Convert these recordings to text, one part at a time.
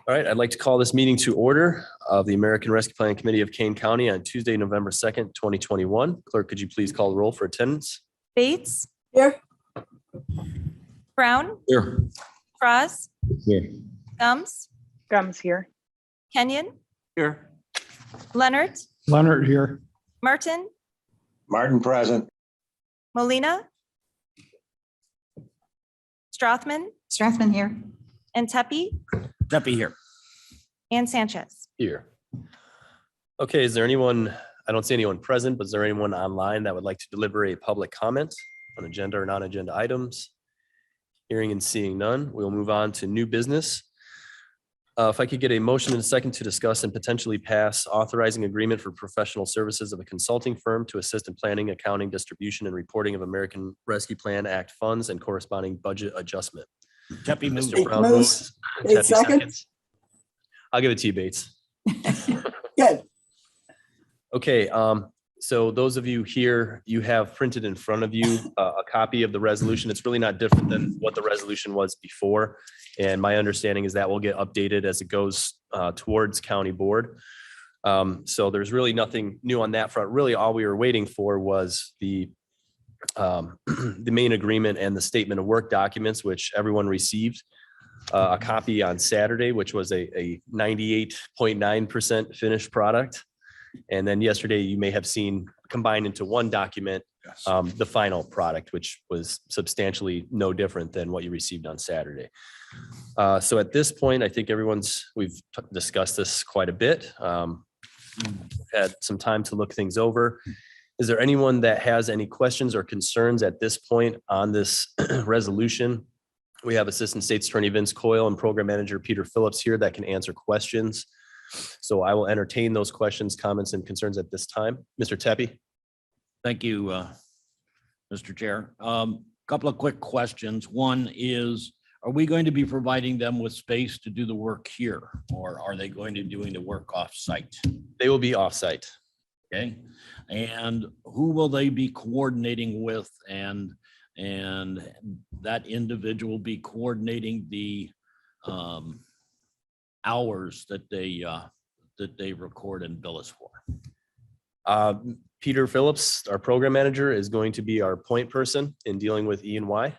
All right, I'd like to call this meeting to order of the American Rescue Plan Committee of Kane County on Tuesday, November 2nd, 2021. Clerk, could you please call the roll for attendance? Bates, Here. Brown, Here. Frost, Here. Gums, Gums here. Kenyon, Here. Leonard, Leonard here. Martin, Martin present. Molina, Strathman here. and Tepe, Duffy here. and Sanchez. Here. Okay, is there anyone, I don't see anyone present, but is there anyone online that would like to deliver a public comment on agenda or non-agenda items? Hearing and seeing none, we'll move on to new business. If I could get a motion in a second to discuss and potentially pass authorizing agreement for professional services of a consulting firm to assist in planning, accounting, distribution, and reporting of American Rescue Plan Act funds and corresponding budget adjustment. Duffy moves. Mr. Brown Moves. moves. Bates Tepe seconds. seconds. I'll give it to you, Bates. Good. Okay, so those of you here, you have printed in front of you a copy of the resolution. It's really not different than what the resolution was before. And my understanding is that will get updated as it goes towards county board. So there's really nothing new on that front. Really, all we were waiting for was the main agreement and the statement of work documents, which everyone received a copy on Saturday, which was a 98.9% finished product. And then yesterday, you may have seen combined into one document, the final product, which was substantially no different than what you received on Saturday. So at this point, I think we've discussed this quite a bit. Had some time to look things over. Is there anyone that has any questions or concerns at this point on this resolution? We have Assistant State's Attorney Vince Coyle and Program Manager Peter Phillips here that can answer questions. So I will entertain those questions, comments, and concerns at this time. Mr. Tepe? Thank you, Mr. Chair. Couple of quick questions. One is, are we going to be providing them with space to do the work here? Or are they going to be doing the work off-site? They will be offsite. Okay, and who will they be coordinating with, and that individual be coordinating the hours that they record and bill us for? Peter Phillips, our program manager, is going to be our point person in dealing with E&Y,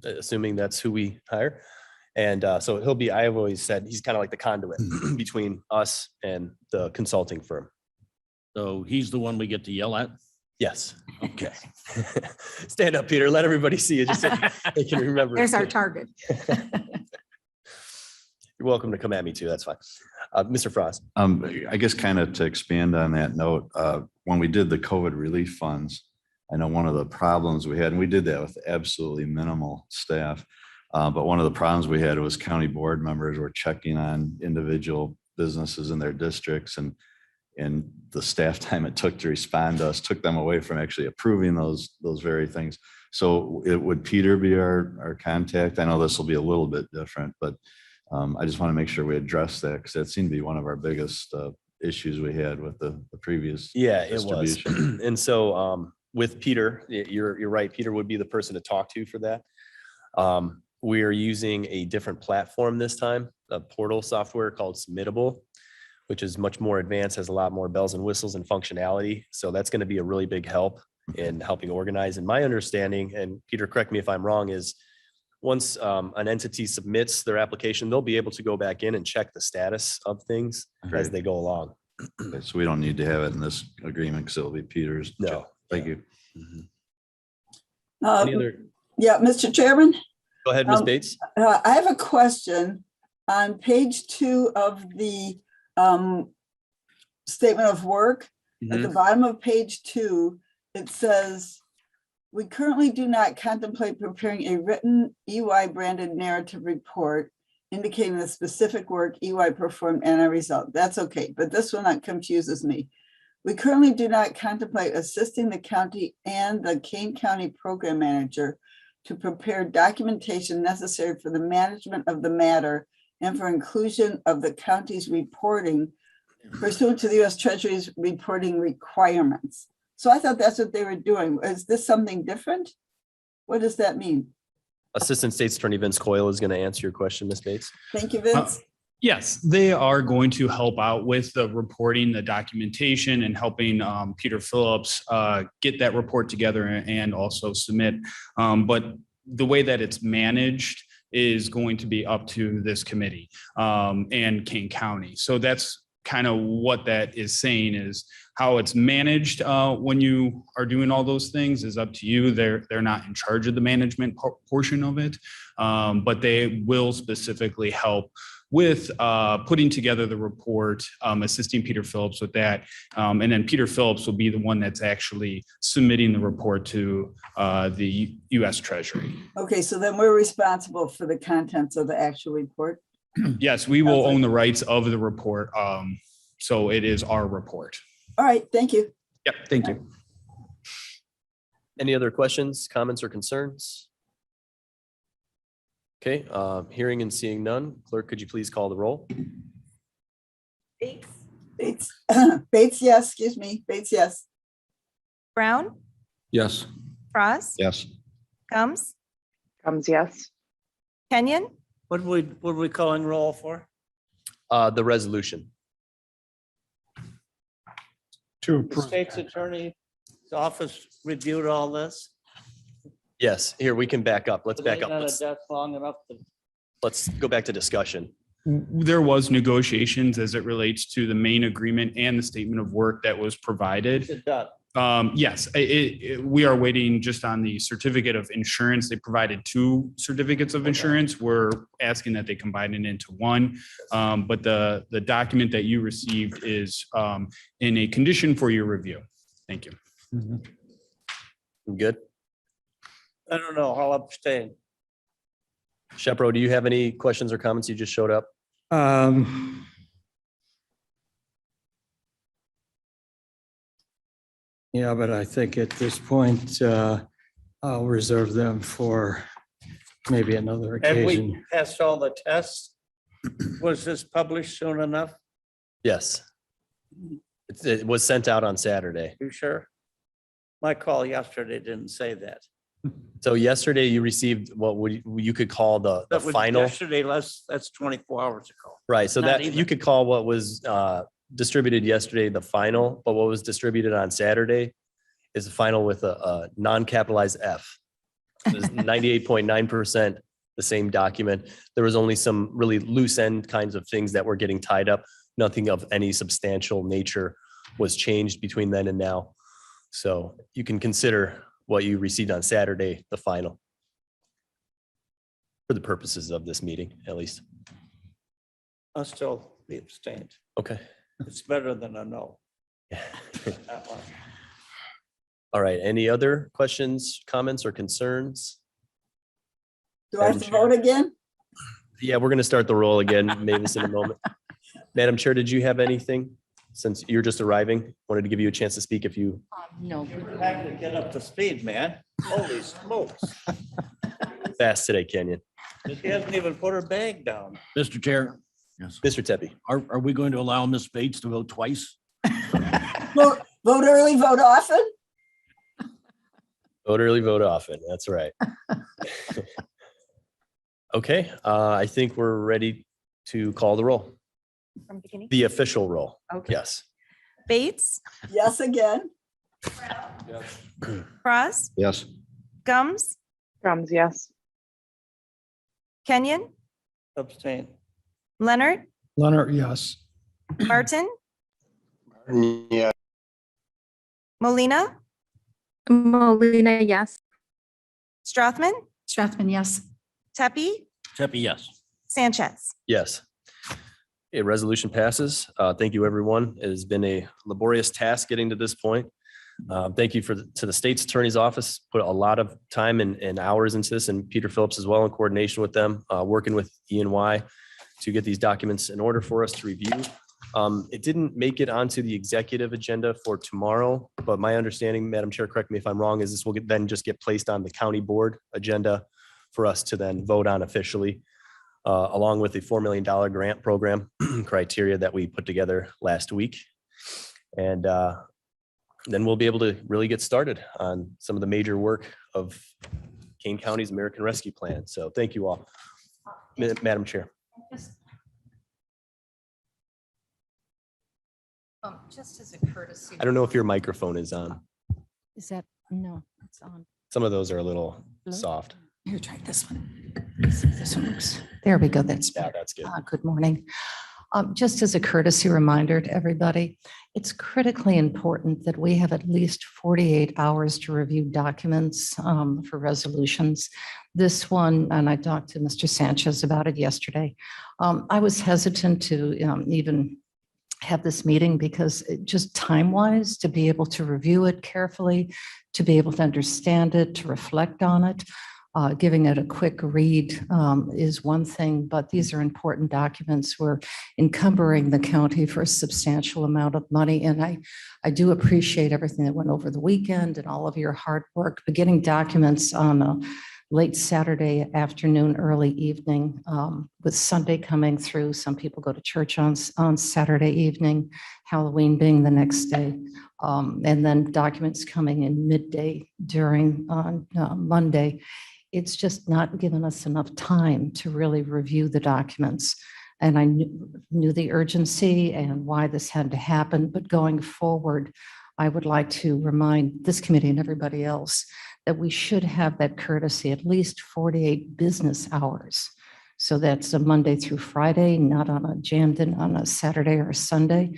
assuming that's who we hire. And so he'll be, I've always said, he's kind of like the conduit between us and the consulting firm. So he's the one we get to yell at? Yes. Okay. Stand up, Peter. Let everybody see you. Just so they can remember. There's our target. You're welcome to come at me too. That's fine. Mr. Frost. I guess kind of to expand on that note, when we did the COVID relief funds, I know one of the problems we had, and we did that with absolutely minimal staff, but one of the problems we had was county board members were checking on individual businesses in their districts, and the staff time it took to respond to us took them away from actually approving those very things. So would Peter be our contact? I know this will be a little bit different, but I just want to make sure we address that, because that seemed to be one of our biggest issues we had with the previous. Yeah, it was. distribution. And so with Peter, you're right. Peter would be the person to talk to for that. We are using a different platform this time, a portal software called Submittable, which is much more advanced, has a lot more bells and whistles and functionality. So that's going to be a really big help in helping organize. And my understanding, and Peter, correct me if I'm wrong, is once an entity submits their application, they'll be able to go back in and check the status of things as Right. they go along. Okay, so we don't need to have it in this agreement because it'll be Peter's. No. Thank you. Any other? Yeah, Mr. Chairman, Go ahead, Ms. Um, Bates. I have a question on page 2 of the statement of work. At the bottom of page 2, it says, we currently do not contemplate preparing a written EY branded narrative report indicating the specific work EY performed and a result. That's okay, but this one that confuses me. We currently do not contemplate assisting the county and the Kane County Program Manager to prepare documentation necessary for the management of the matter and for inclusion of the county's reporting pursuant to the U.S. Treasury's reporting requirements. So I thought that's what they were doing. Is this something different? What does that mean? Assistant State's Attorney Vince Coyle is going to answer your question, Ms. Bates. Thank you, Vince. Yes, they are going to help out with the reporting, the documentation, and helping Peter Phillips get that report together and also submit. But the way that it's managed is going to be up to this committee and Kane County. So that's kind of what that is saying, is how it's managed when you are doing all those things is up to you. They're not in charge of the management portion of it, but they will specifically help with putting together the report, assisting Peter Phillips with that. And then Peter Phillips will be the one that's actually submitting the report to the US Treasury. Okay, so then we're responsible for the contents of the actual report. Yes, we will own the rights of the report. So it is our report. All right, thank you. Yep, thank you. Any other questions, comments, or concerns? Okay, hearing and seeing none. Clerk, could you please call the roll? Bates, Bates, Bates, yes, excuse me. Bates, yes. Brown, Yes. Frost, Yes. Gums, Comes yes. Kenyon, What are we calling roll for? The resolution. The state's attorney's office reviewed all this? Yes, here, we can back up. Let's Were they back up. not a desk long enough to? Let's go back to discussion. There was negotiations as it relates to the main agreement and the statement of work that was provided. It done. Yes, we are waiting just on the certificate of insurance. They provided 2 certificates of insurance. We're asking that they combine it into one. But the document that you received is in a condition for your review. Thank you. Good. I don't know, I'll abstain. Shepro, do you have any questions or comments? You just showed up. Yeah, but I think at this point, I'll reserve them for maybe another Have we occasion. passed all the tests? Was this published soon enough? Yes. It was sent out on Saturday. You sure? My call yesterday didn't say that. So yesterday you received what you could call the That was final, yesterday, that's 24 hours ago. right? So not that even. you could call what was distributed yesterday the final, but what was distributed on Saturday is the final with a non-capitalized F. It was 98.9% the same document. There was only some really loose end kinds of things that were getting tied up. Nothing of any substantial nature was changed between then and now. So you can consider what you received on Saturday, the final. For the purposes of this meeting, at least. I'll still be abstained. Okay. It's better than a no. That one. All right. Any other questions, comments, or concerns? Do I have to Madam Chair. vote again? Yeah, we're going to start the roll again, Mavis, in a moment. Madam Chair, did you have anything? Since you're just arriving, wanted to give you a chance to speak if you, No. You're back to get up to speed, man. Holy smokes. fast today, Kenyon. She hasn't even put her bag down. Mr. Chair, yes, Mr. Tepe. are we going to allow Ms. Bates to vote twice? Vote early, vote often? Vote early, vote often. That's right. Okay, I think we're ready to call the roll, from beginning. the official roll. Okay. Yes. Bates, Yes, again. Frost, Yes. Gums, Comes yes. Kenyon, Abstain. Leonard, Leonard, yes. Martin, Yeah. Molina, Molina, yes. Strothman, Strathman, yes. Tepe, Tepe, yes. Sanchez. Yes. A resolution passes. Thank you, everyone. It has been a laborious task getting to this point. Thank you to the state's attorney's office, put a lot of time and hours into this, and Peter Phillips as well in coordination with them, working with E&Y to get these documents in order for us to review. It didn't make it onto the executive agenda for tomorrow, but my understanding, Madam Chair, correct me if I'm wrong, is this will then just get placed on the county board agenda for us to then vote on officially, along with the $4 million grant program criteria that we put together last week. And then we'll be able to really get started on some of the major work of Kane County's American Rescue Plan. So thank you all. Madam Chair. Just Just as a courtesy. I don't know if your microphone is on. Is that, no, it's on. Some of those are a little Hello? soft. Here, try this one. See if this one works. There we go, that's Yeah, better. that's good. Good morning. Just as a courtesy reminder to everybody, it's critically important that we have at least 48 hours to review documents for resolutions. This one, and I talked to Mr. Sanchez about it yesterday. I was hesitant to even have this meeting because just time-wise, to be able to review it carefully, to be able to understand it, to reflect on it. Giving it a quick read is one thing, but these are important documents. We're encumbering the county for a substantial amount of money. And I do appreciate everything that went over the weekend and all of your hard work, but getting documents on a late Saturday afternoon, early evening, with Sunday coming through. Some people go to church on Saturday evening, Halloween being the next day. And then documents coming in midday during Monday. It's just not given us enough time to really review the documents. And I knew the urgency and why this had to happen, but going forward, I would like to remind this committee and everybody else that we should have that courtesy, at least 48 business hours. So that's a Monday through Friday, not on a jammed in on a Saturday or a Sunday.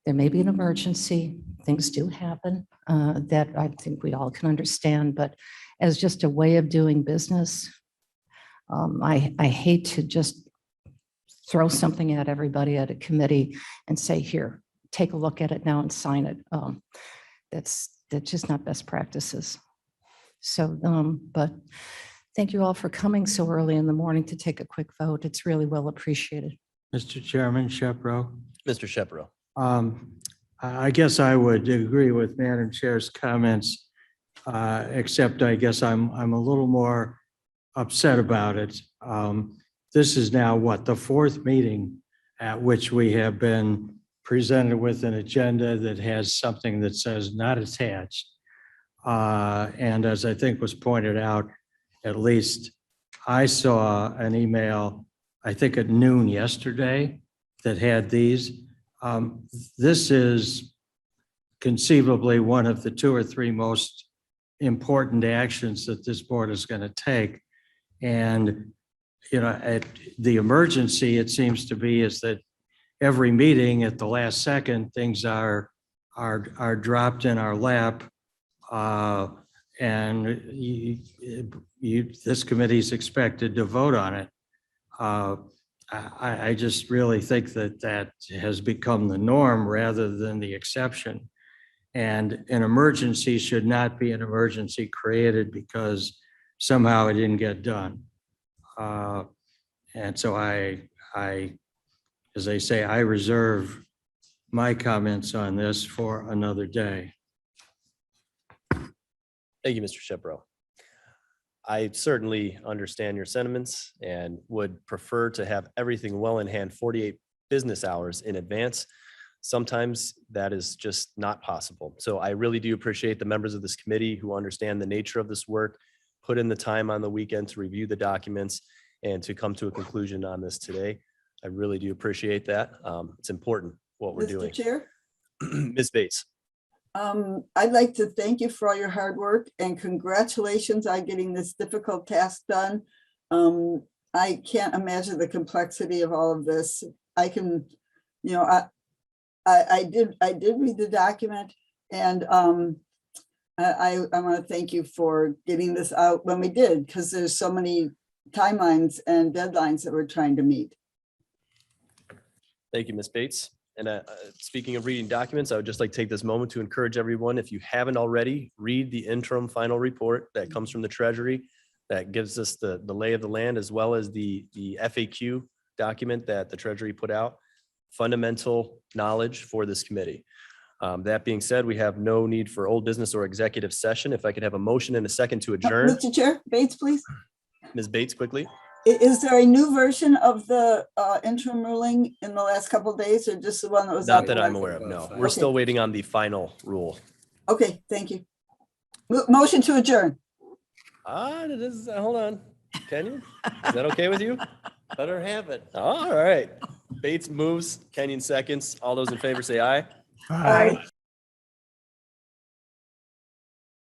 There may be an emergency. Things do happen that I think we all can understand, but as just a way of doing business, I hate to just throw something at everybody at a committee and say, here, take a look at it now and sign it. That's just not best practices. So, but thank you all for coming so early in the morning to take a quick vote. It's really well appreciated. Mr. Chairman, Shepro. Mr. Shepro. I guess I would agree with Madam Chair's comments, except I guess I'm a little more upset about it. This is now what, the fourth meeting at which we have been presented with an agenda that has something that says not attached. And as I think was pointed out, at least I saw an email, I think at noon yesterday, that had these. This is conceivably one of the 2 or 3 most important actions that this board is going to take. And, you know, at the emergency, it seems to be is that every meeting at the last second, things are dropped in our lap. And this committee is expected to vote on it. I just really think that has become the norm rather than the exception. And an emergency should not be an emergency created because somehow it didn't get done. And so as I say, I reserve my comments on this for another day. Thank you, Mr. Shepro. I certainly understand your sentiments and would prefer to have everything well in hand 48 business hours in advance. Sometimes that is just not possible. So I really do appreciate the members of this committee who understand the nature of this work, put in the time on the weekend to review the documents and to come to a conclusion on this today. I really do appreciate that. It's important what we're doing. Mr. Chair, Ms. Bates. I'd like to thank you for all your hard work and congratulations on getting this difficult task done. I can't imagine the complexity of all of this. I can, you know, I did read the document, and I want to thank you for getting this out when we did, because there's so many timelines and deadlines that we're trying to meet. Thank you, Ms. Bates. And speaking of reading documents, I would just like to take this moment to encourage everyone, if you haven't already, read the interim final report that comes from the Treasury that gives us the lay of the land, as well as the FAQ document that the Treasury put out. Fundamental knowledge for this committee. That being said, we have no need for old business or executive session. If I could have a motion and a second to adjourn. Mr. Chair, Bates, please. Ms. Bates, quickly. Is there a new version of the interim ruling in the last couple of days, or just the one that was? Not that I'm aware of, no. We're still waiting on the final rule. Okay, thank you. Motion to adjourn. Hold on. Kenyon, is that okay with you? Better have it. All right. Bates moves, Kenyon seconds. All those in favor say aye. Aye.